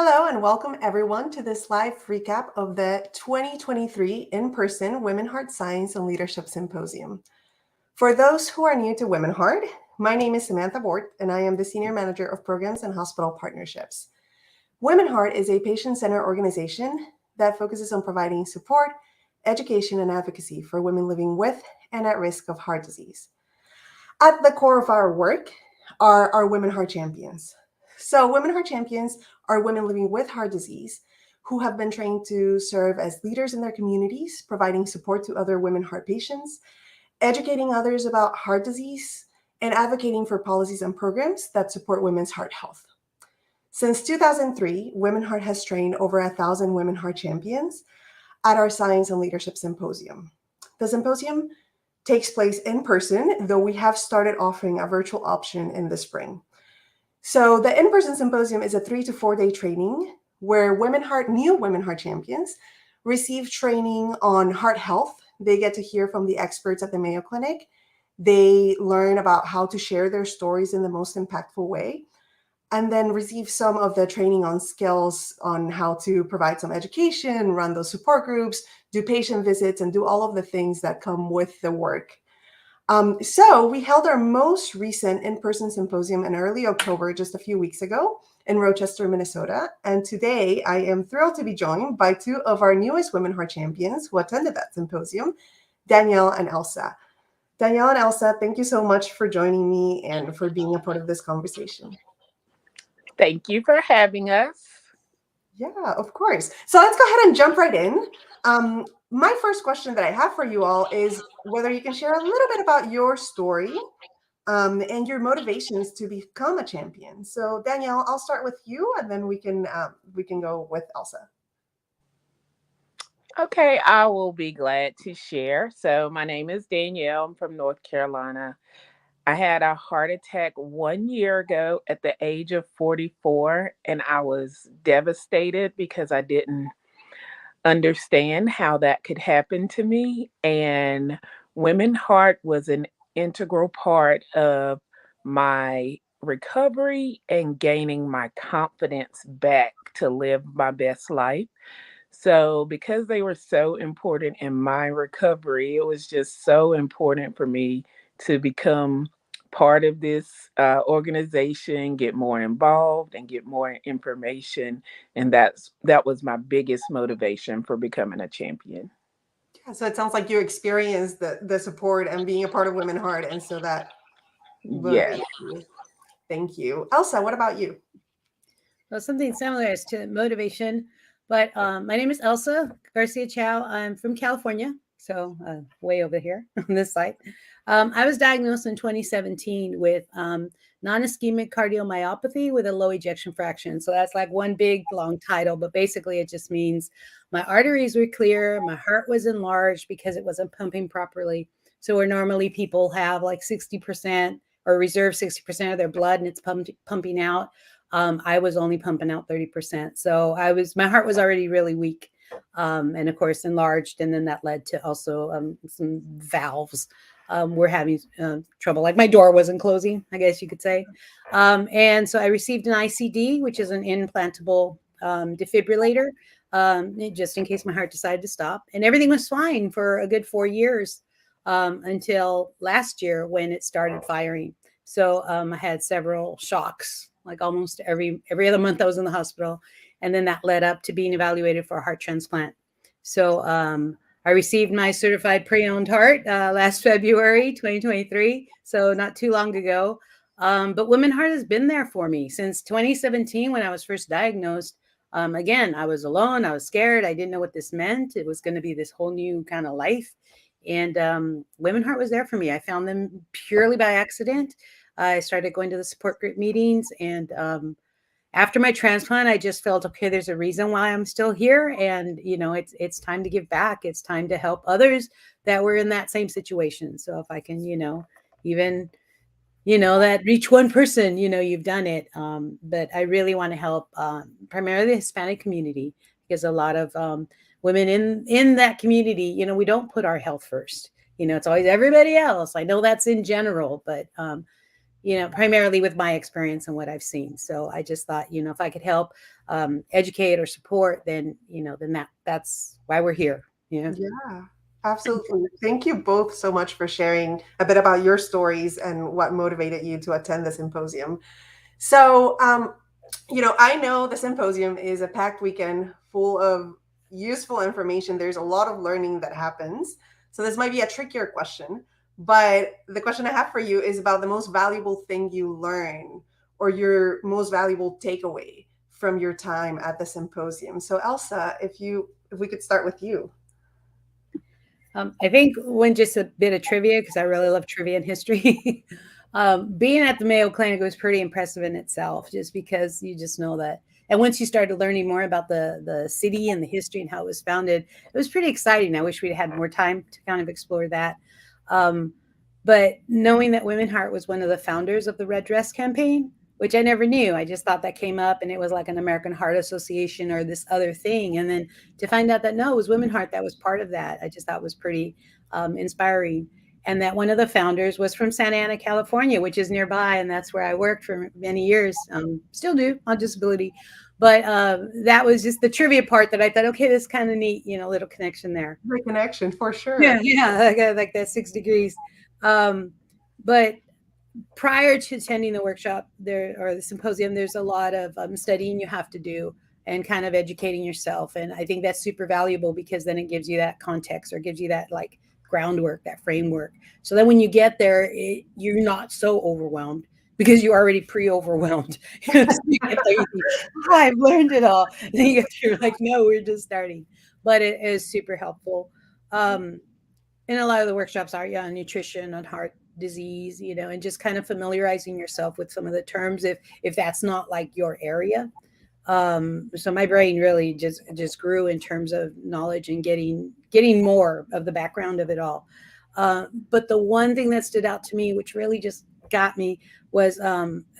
Hello and welcome everyone to this live recap of the 2023 in-person WomenHeart Science and Leadership Symposium. For those who are new to WomenHeart, my name is Samantha Bort and I am the Senior Manager of Programs and Hospital Partnerships. WomenHeart is a patient-centered organization that focuses on providing support, education, and advocacy for women living with and at risk of heart disease. At the core of our work are our WomenHeart Champions. So WomenHeart Champions are women living with heart disease who have been trained to serve as leaders in their communities, providing support to other women heart patients, educating others about heart disease, and advocating for policies and programs that support women's heart health. Since 2003, WomenHeart has trained over 1,000 Women Heart Champions at our Science and Leadership Symposium. The symposium takes place in person, though we have started offering a virtual option in the spring. So the in-person symposium is a 3 to 4 day training where new Women Heart Champions receive training on heart health. They get to hear from the experts at the Mayo Clinic. They learn about how to share their stories in the most impactful way, and then receive some of the training on skills on how to provide some education, run those support groups, do patient visits, and do all of the things that come with the work. So we held our most recent in-person symposium in early October, just a few weeks ago in Rochester, Minnesota. And today I am thrilled to be joined by two of our newest Women Heart Champions who attended that symposium, Danielle and Elsa. Danielle and Elsa, thank you so much for joining me and for being a part of this conversation. Thank you for having us. Yeah, of course. So let's go ahead and jump right in. My first question that I have for you all is whether you can share a little bit about your story and your motivations to become a champion. So Danielle, I'll start with you, and then we can go with Elsa. Okay, I will be glad to share. So, my name is Danielle. I'm from North Carolina. I had a heart attack 1 year ago at the age of 44, and I was devastated because I didn't understand how that could happen to me. And Women Heart was an integral part of my recovery and gaining my confidence back to live my best life. So, because they were so important in my recovery, it was just so important for me to become part of this organization, get more involved, and get more information. And that was my biggest motivation for becoming a champion. Yeah, so it sounds like you experienced the support and being a part of Women Heart, and so that Yes. motivates you. Thank you. Elsa, what about you? Well, something similar as to motivation, but my name is Elsa Garcia Chau. I'm from California, so way over here on this side. I was diagnosed in 2017 with non-ischemic cardiomyopathy with a low ejection fraction. So that's like one big long title, but basically it just means my arteries were clear, my heart was enlarged because it wasn't pumping properly. So where normally people have like 60% or reserve 60% of their blood and it's pumping out. I was only pumping out 30%. So my heart was already really weak. And of course enlarged. And then that led to also some valves were having trouble. Like my door wasn't closing, I guess you could say. And so I received an ICD, which is an implantable defibrillator, just in case my heart decided to stop. And everything was fine for a good 4 years until last year when it started firing. So I had several shocks, like almost every other month I was in the hospital. And then that led up to being evaluated for a heart transplant. So I received my certified pre-owned heart last February, 2023. So not too long ago. But Women Heart has been there for me since 2017 when I was first diagnosed. Again, I was alone. I was scared. I didn't know what this meant. It was going to be this whole new kind of life. And Women Heart was there for me. I found them purely by accident. I started going to the support group meetings. And after my transplant, I just felt, okay, there's a reason why I'm still here. And, it's time to give back. It's time to help others that were in that same situation. So if I can, even, that reach one person, you've done it. But I really want to help primarily the Hispanic community because a lot of women in that community, we don't put our health first. It's always everybody else. I know that's in general, but primarily with my experience and what I've seen. So I just thought, if I could help educate or support, then, then that's why we're here. Yeah. Yeah, absolutely. Thank you both so much for sharing a bit about your stories and what motivated you to attend the symposium. So, I know the symposium is a packed weekend full of useful information. There's a lot of learning that happens. So this might be a trickier question, but the question I have for you is about the most valuable thing you learn or your most valuable takeaway from your time at the symposium. So Elsa, if we could start with you. I think just a bit of trivia, because I really love trivia and history. Being at the Mayo Clinic was pretty impressive in itself, just because you just know that. And once you started learning more about the city and the history and how it was founded, it was pretty exciting. I wish we'd had more time to kind of explore that. But knowing that WomenHeart was one of the founders of the Red Dress campaign, which I never knew. I just thought that came up and it was like an American Heart Association or this other thing. And then to find out that no, it was WomenHeart that was part of that, I just thought was pretty inspiring. And that one of the founders was from Santa Ana, California, which is nearby. And that's where I worked for many years, still do on disability. But that was just the trivia part that I thought, okay, this is kind of neat, little connection there. Great connection for sure. Yeah, like that 6 degrees. But prior to attending the workshop or the symposium, there's a lot of studying you have to do and kind of educating yourself. And I think that's super valuable, because then it gives you that context or gives you that like groundwork, that framework. So then when you get there, you're not so overwhelmed, because you're already pre-overwhelmed. So you get there, you think, I've learned it all. And then you get there, like, no, we're just starting. But it is super helpful. And a lot of the workshops are on nutrition, on heart disease, and just kind of familiarizing yourself with some of the terms if that's not like your area. So my brain really just grew in terms of knowledge and getting more of the background of it all. But the one thing that stood out to me, which really just got me, was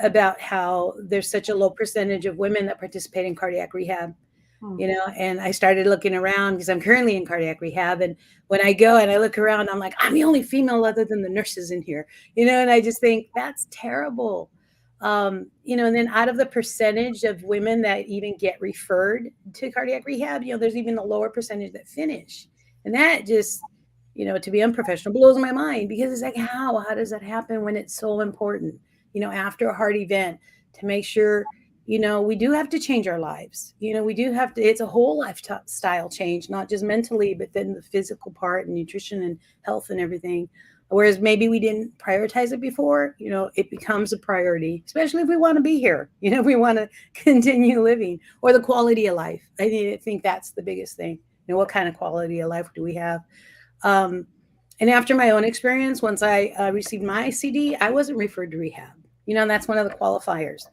about how there's such a low percentage of women that participate in cardiac rehab. And I started looking around, because I'm currently in cardiac rehab. And when I go and I look around, I'm like, I'm the only female other than the nurses in here, and I just think that's terrible. And then out of the percentage of women that even get referred to cardiac rehab, there's even a lower percentage that finish. And that just, to be unprofessional, blows my mind, because it's like, how does that happen when it's so important, after a heart event, to make sure, we do have to change our lives. We do have to, it's a whole lifestyle change, not just mentally, but then the physical part and nutrition and health and everything. Whereas maybe we didn't prioritize it before, it becomes a priority, especially if we want to be here, if we want to continue living, or the quality of life. I think that's the biggest thing. What kind of quality of life do we have? And after my own experience, once I received my CD, I wasn't referred to rehab, and that's one of the qualifiers.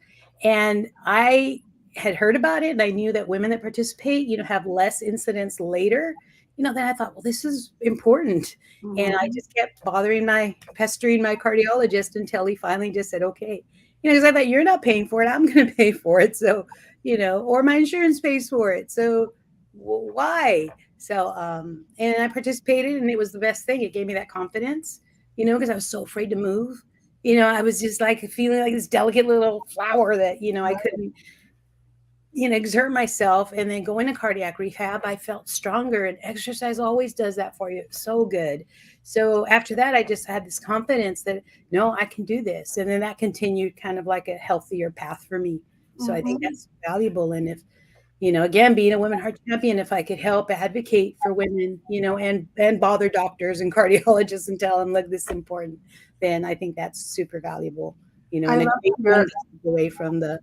And I had heard about it, and I knew that women that participate, have less incidents later, then I thought, well, this is important. Mm-hmm. And I just kept pestering my cardiologist until he finally just said, okay, because I thought, you're not paying for it, I'm going to pay for it. So, or my insurance pays for it. So why? So, and I participated, and it was the best thing. It gave me that confidence, because I was so afraid to move. I was just like feeling like this delicate little flower that, I couldn't, exert myself. And then going to cardiac rehab, I felt stronger, and exercise always does that for you. It's so good. So after that, I just had this confidence that, no, I can do this. And then that continued kind of like a healthier path for me. So I think that's valuable. And if, again, being a WomenHeart Champion, if I could help advocate for women, and bother doctors and cardiologists and tell them, look, this is important, then I think that's super valuable, and a great away from the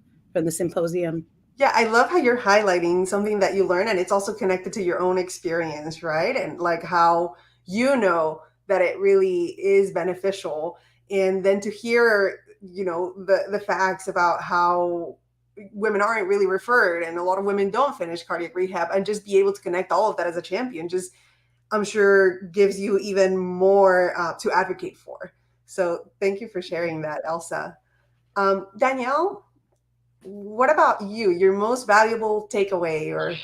symposium. Yeah, I love how you're highlighting something that you learn, and it's also connected to your own experience, right? And like how that it really is beneficial. And then to hear, the facts about how women aren't really referred, and a lot of women don't finish cardiac rehab, and just be able to connect all of that as a champion, just, I'm sure, gives you even more to advocate for. So thank you for sharing that, Elsa. Danielle, what about you? Your most valuable takeaway, or?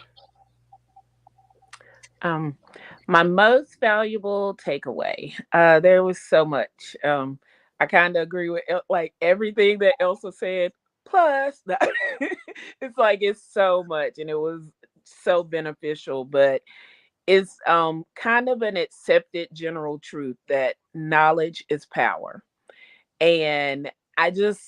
My most valuable takeaway. There was so much. I kind of agree with like everything that Elsa said. Plus, it's like it's so much, and it was so beneficial. But it's kind of an accepted general truth that knowledge is power. And I just,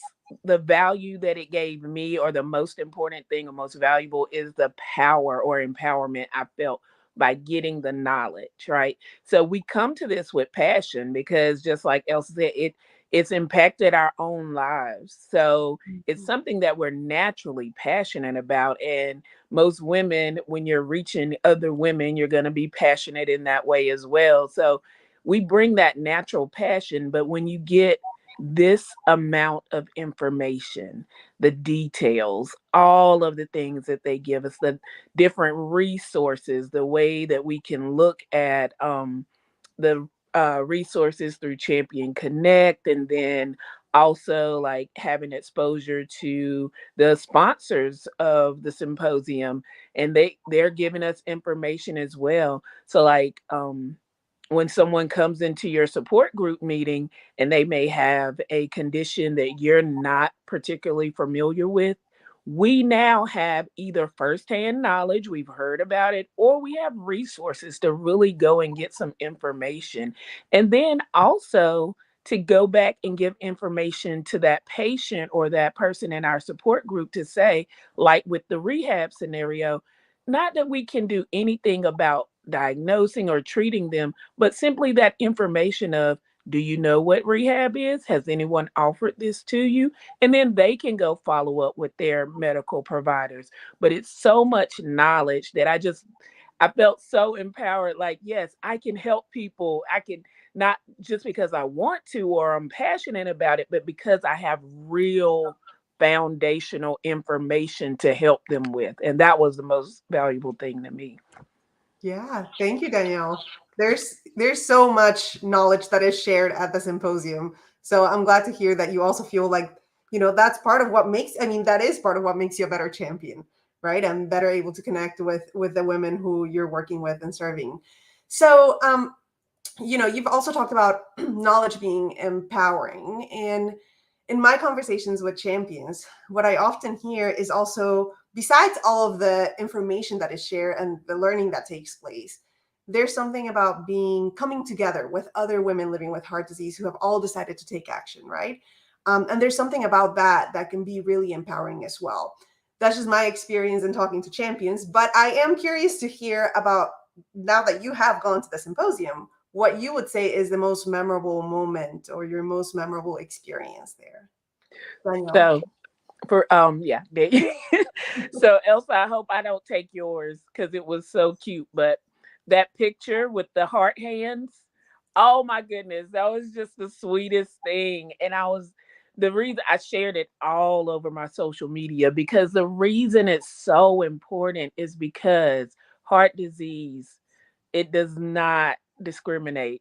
the value that it gave me, or the most important thing or most valuable, is the power or empowerment I felt by getting the knowledge, right? So we come to this with passion because, just like Elsa said, it's impacted our own lives. So it's something that we're naturally passionate about. And most women, when you're reaching other women, you're going to be passionate in that way as well. So we bring that natural passion. But when you get this amount of information, the details, all of the things that they give us, the different resources, the way that we can look at the resources through Champion Connect, and then also like having exposure to the sponsors of the symposium, and they're giving us information as well. So like when someone comes into your support group meeting and they may have a condition that you're not particularly familiar with, we now have either firsthand knowledge, we've heard about it, or we have resources to really go and get some information. And then also to go back and give information to that patient or that person in our support group to say, like with the rehab scenario, not that we can do anything about diagnosing or treating them, but simply that information of, do you know what rehab is? Has anyone offered this to you? And then they can go follow up with their medical providers. But it's so much knowledge that I felt so empowered. Like, yes, I can help people. I can, not just because I want to or I'm passionate about it, but because I have real foundational information to help them with. And that was the most valuable thing to me. Yeah, thank you, Danielle. There's so much knowledge that is shared at the symposium. So I'm glad to hear that you also feel like, that's part of what makes, that is part of what makes you a better champion, right? And better able to connect with the women who you're working with and serving. So you've also talked about knowledge being empowering. And in my conversations with champions, what I often hear is also, besides all of the information that is shared and the learning that takes place, there's something about coming together with other women living with heart disease who have all decided to take action, right? And there's something about that can be really empowering as well. That's just my experience in talking to champions. But I am curious to hear about, now that you have gone to the symposium, what you would say is the most memorable moment or your most memorable experience there. Danielle. So for yeah. So Elsa, I hope I don't take yours because it was so cute. But that picture with the heart hands, oh my goodness, that was just the sweetest thing. And the reason I shared it all over my social media, because the reason it's so important is because heart disease, it does not discriminate.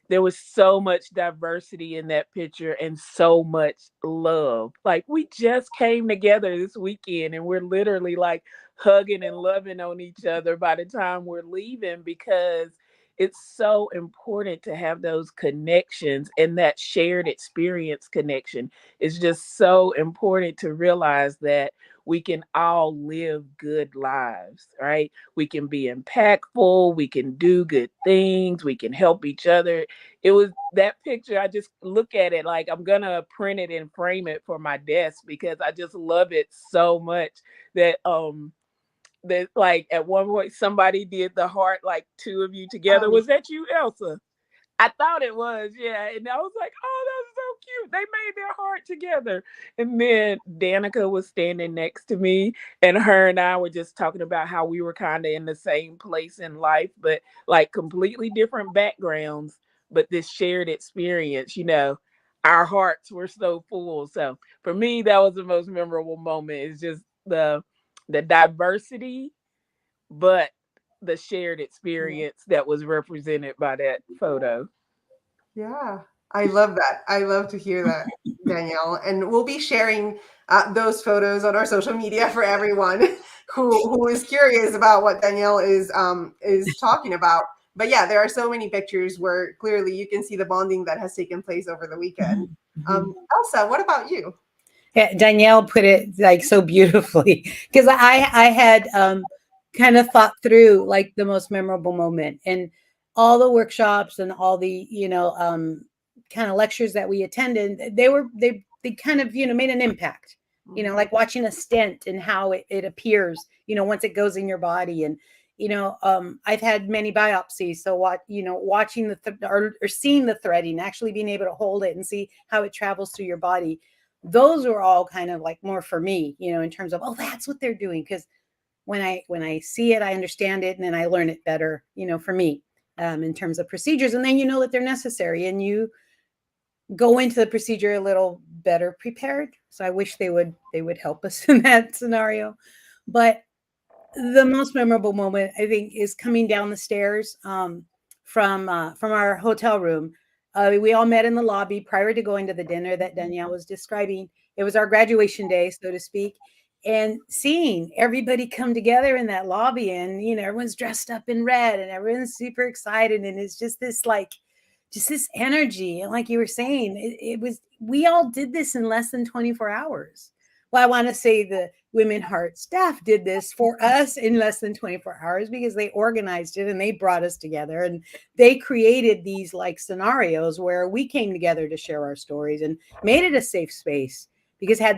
There was so much diversity in that picture and so much love. Like, we just came together this weekend and we're literally like hugging and loving on each other by the time we're leaving, because it's so important to have those connections, and that shared experience connection is just so important to realize that we can all live good lives, right? We can be impactful, we can do good things, we can help each other. It was that picture, I just look at it like I'm gonna print it and frame it for my desk, because I just love it so much that like at one point somebody did the heart, like two of you together. Was that you, Elsa? I thought it was, yeah. And I was like, oh, that was so cute. They made their heart together. And then Danica was standing next to me, and her and I were just talking about how we were kind of in the same place in life, but like completely different backgrounds. But this shared experience, our hearts were so full. So for me, that was the most memorable moment. It's just the diversity, but the shared experience that was represented by that photo. Yeah, I love that. I love to hear that, Danielle. And we'll be sharing those photos on our social media for everyone who is curious about what Danielle is talking about. But yeah, there are so many pictures where clearly you can see the bonding that has taken place over the weekend. Elsa, what about you? Yeah, Danielle put it like so beautifully because I had kind of thought through like the most memorable moment and all the workshops and all the kind of lectures that we attended. They kind of made an impact. Like watching a stent and how it appears. Once it goes in your body and. I've had many biopsies, so watching or seeing the threading, actually being able to hold it and see how it travels through your body. Those were all kind of like more for me, in terms of, oh, that's what they're doing. Because when I see it, I understand it, and then I learn it better, for me, in terms of procedures. And then that they're necessary, and you go into the procedure a little better prepared. So I wish they would help us in that scenario. But the most memorable moment, I think, is coming down the stairs from our hotel room. We all met in the lobby prior to going to the dinner that Danielle was describing. It was our graduation day, so to speak, and seeing everybody come together in that lobby, and everyone's dressed up in red, and everyone's super excited, and it's just this energy. And like you were saying, we all did this in less than 24 hours. Well, I want to say the WomenHeart staff did this for us in less than 24 hours because they organized it and they brought us together and they created these like scenarios where we came together to share our stories and made it a safe space. Because had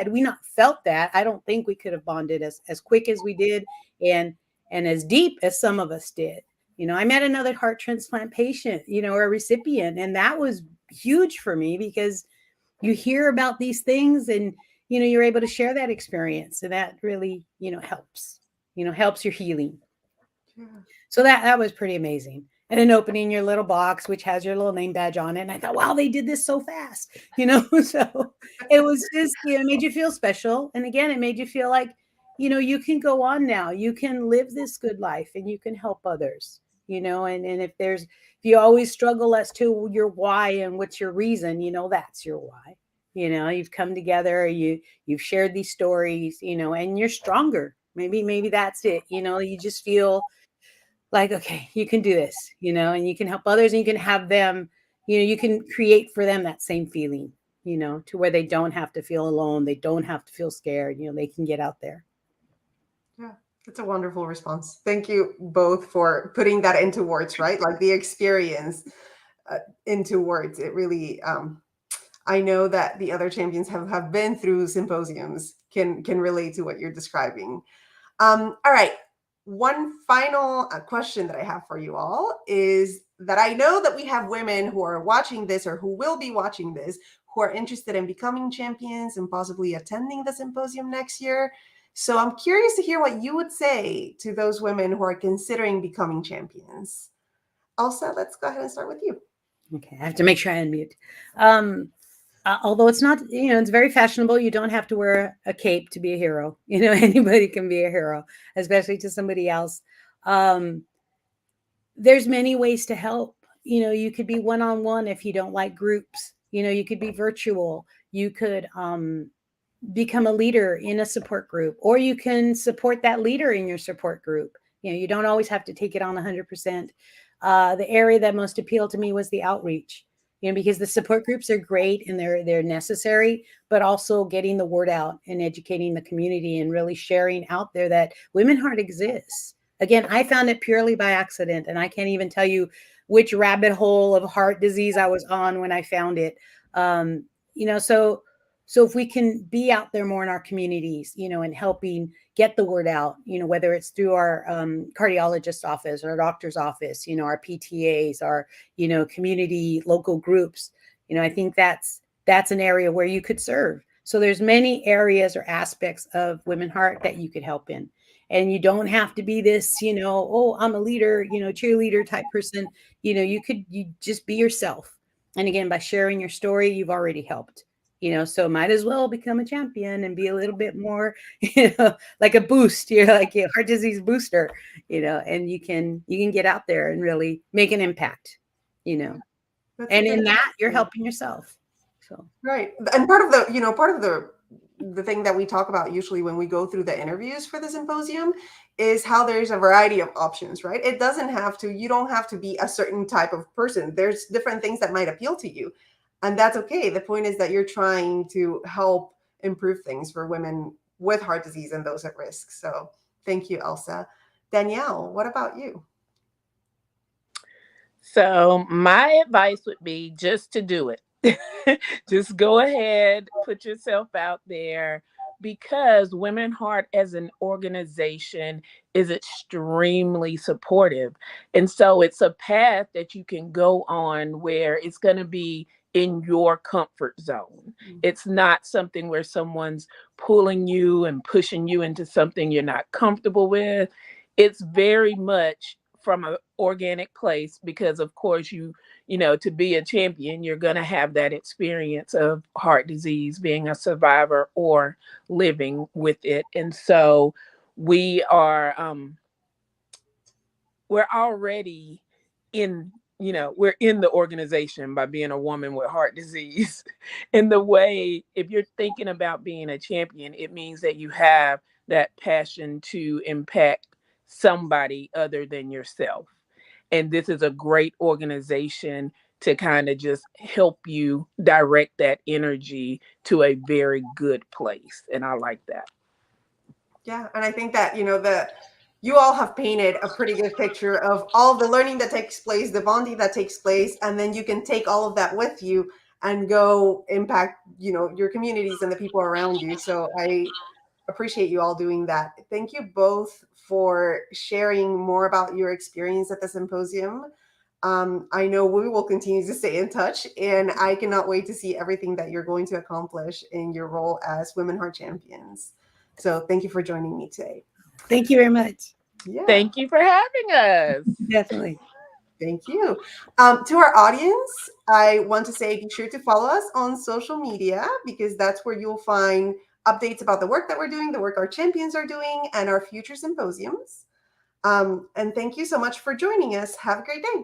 we not felt that, I don't think we could have bonded as quick as we did and as deep as some of us did. I met another heart transplant patient, or a recipient, and that was huge for me because you hear about these things and you're able to share that experience, and that really helps your healing. Yeah. So that was pretty amazing. And then opening your little box, which has your little name badge on it, and I thought, wow, they did this so fast, so it was just it made you feel special. And again, it made you feel like you can go on now, you can live this good life, and you can help others, and if you always struggle as to your why and what's your reason, that's your why. You've come together, you've shared these stories, and you're stronger. Maybe that's it. You just feel like, okay, you can do this, and you can help others, and you can have them, you can create for them that same feeling, to where they don't have to feel alone. They don't have to feel scared. They can get out there. Yeah, that's a wonderful response. Thank you both for putting that into words, right? Like the experience into words. It really, I know that the other champions have been through symposiums, can relate to what you're describing. All right. One final question that I have for you all is that I know that we have women who are watching this or who will be watching this who are interested in becoming champions and possibly attending the symposium next year. So I'm curious to hear what you would say to those women who are considering becoming champions. Elsa, let's go ahead and start with you. Okay, I have to make sure I unmute. Although it's not, it's very fashionable. You don't have to wear a cape to be a hero. Anybody can be a hero, especially to somebody else. There's many ways to help. You could be one-on-one if you don't like groups. You could be virtual. You could become a leader in a support group, or you can support that leader in your support group. You don't always have to take it on 100%. The area that most appealed to me was the outreach. Because the support groups are great and they're necessary, but also getting the word out and educating the community and really sharing out there that WomenHeart exists. Again, I found it purely by accident, and I can't even tell you which rabbit hole of heart disease I was on when I found it. So if we can be out there more in our communities, and helping get the word out, whether it's through our cardiologist's office or doctor's office, our PTAs, our, community local groups, I think that's an area where you could serve. So there's many areas or aspects of WomenHeart that you could help in. And you don't have to be this, oh, I'm a leader, cheerleader type person. You just be yourself. And again, by sharing your story, you've already helped. So might as well become a champion and be a little bit more, like a boost, like a heart disease booster, and you can get out there and really make an impact, and in that you're helping yourself. So right. And part of the thing that we talk about usually when we go through the interviews for the symposium is how there's a variety of options, right? You don't have to be a certain type of person. There's different things that might appeal to you. And that's okay. The point is that you're trying to help improve things for women with heart disease and those at risk. So thank you, Elsa. Danielle, what about you? So my advice would be just to do it. Just go ahead, put yourself out there, because Women Heart as an organization is extremely supportive. And so it's a path that you can go on where it's going to be in your comfort zone. It's not something where someone's pulling you and pushing you into something you're not comfortable with. It's very much from an organic place, because of course to be a champion, you're going to have that experience of heart disease, being a survivor or living with it. And so we are we're already in we're in the organization by being a woman with heart disease. In the way, if you're thinking about being a champion, it means that you have that passion to impact somebody other than yourself. And this is a great organization to kind of just help you direct that energy to a very good place. And I like that. Yeah, and I think that, you all have painted a pretty good picture of all the learning that takes place, the bonding that takes place, and then you can take all of that with you and go impact, your communities and the people around you. So I appreciate you all doing that. Thank you both for sharing more about your experience at the symposium. I know we will continue to stay in touch, and I cannot wait to see everything that you're going to accomplish in your role as Women Heart Champions. So thank you for joining me today. Thank you very much. Yeah. Thank you for having us. Definitely. Thank you. To our audience, I want to say be sure to follow us on social media, because that's where you'll find updates about the work that we're doing, the work our champions are doing, and our future symposiums. And thank you so much for joining us. Have a great day.